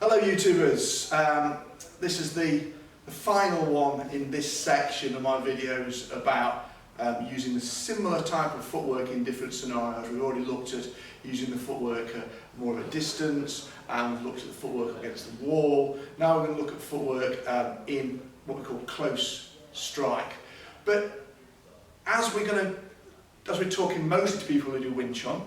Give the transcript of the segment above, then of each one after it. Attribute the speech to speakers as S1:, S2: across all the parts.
S1: Hello YouTubers, this is the final one in this section of my videos about using the similar type of footwork in different scenarios. We've already looked at using the footwork at more of a distance, and we've looked at the footwork against the wall. Now we're going to look at footwork in what we call close strike. But as we're talking mostly to people who do Wing Chun,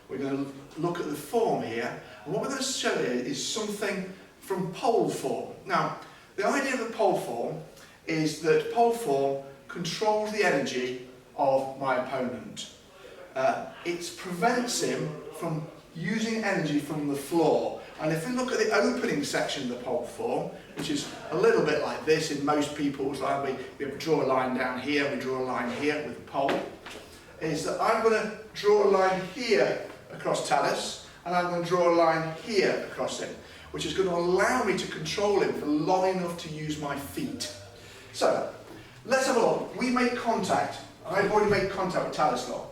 S1: we're going to look at the form here, and what we're going to show here is something from pole form. Now, the idea of the pole form is that pole form controls the energy of my opponent. It prevents him from using energy from the floor. And if we look at the opening section of the pole form, which is a little bit like this in most people's line, we draw a line down here, we draw a line here with the pole, is that I'm going to draw a line here across Talus, and I'm going to draw a line here across him, which is going to allow me to control him for long enough to use my feet. So, let's have a look. We make contact. I've already made contact with Talus now.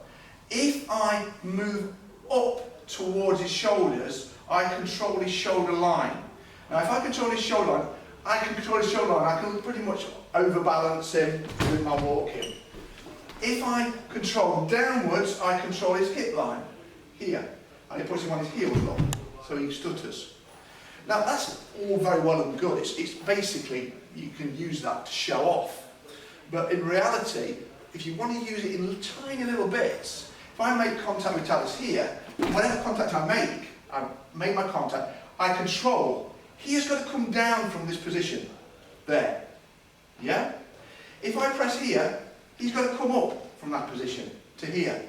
S1: If I move up towards his shoulders, I control his shoulder line. Now, if I control his shoulder line, I can control his shoulder line. I can pretty much overbalance him with my walking. If I control downwards, I control his hip line here, and it puts him on his heels long, so he stutters. Now that's all very well and good. It's basically, you can use that to show off. But in reality, if you want to use it in tiny little bits, if I make contact with Talus here, whatever contact I make my contact, I control. He is going to come down from this position, there, yeah? If I press here, he's going to come up from that position to here.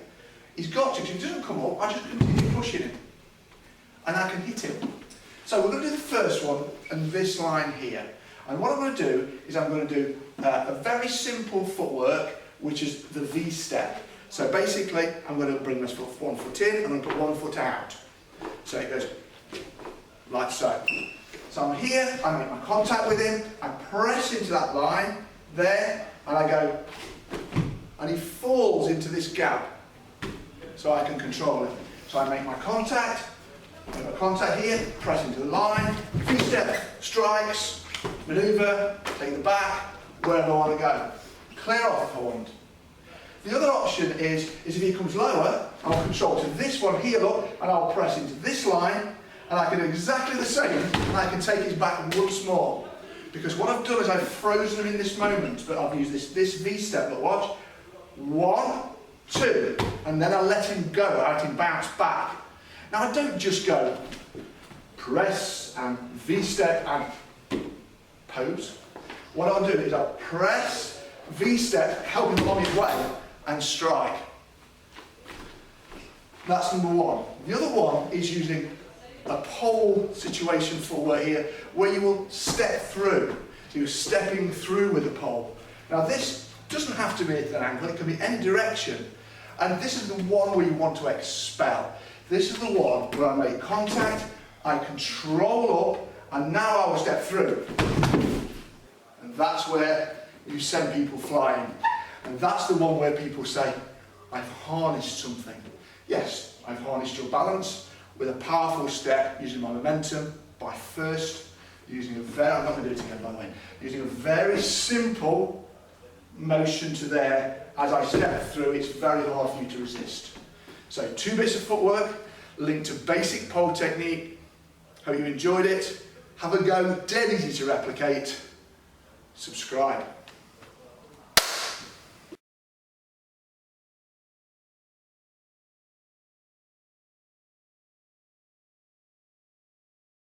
S1: He's got to, because if he doesn't come up, I just continue pushing him. And I can hit him. So we're going to do the first one, and this line here. And what I'm going to do is I'm going to do a very simple footwork, which is the V step. So basically, I'm going to bring this one foot in, and I'm going to put one foot out. So it goes like so. So I'm here, I make my contact with him, I press into that line, there, and I go, and he falls into this gap. So I can control him. So I make my contact here, press into the line, V-step, strikes, manoeuvre, take the back, wherever I want to go. Clear off if I want. The other option is if he comes lower, I'll control to this one here, look, and I'll press into this line, and I can do exactly the same, and I can take his back once more. Because what I've done is I've frozen him in this moment, but I've used this V-step, look, watch. 1, 2, and then I let him go, I let him bounce back. Now I don't just go press and V-step and pose. What I'll do is I'll press, V-step, help him along his way, and strike. That's number one. The other one is using a pole situation footwork here, where you will step through. So you're stepping through with the pole. Now this doesn't have to be at an angle, it can be any direction. And this is the one where you want to expel. This is the one where I make contact, I control up, and now I will step through. And that's where you send people flying. And that's the one where people say, I've harnessed something. Yes, I've harnessed your balance with a powerful step using my momentum by first using a very, I'm not going to do it again by the way, using a very simple motion to there. As I step through, it's very hard for you to resist. So 2 bits of footwork linked to basic pole technique. Hope you enjoyed it. Have a go, dead easy to replicate. Subscribe.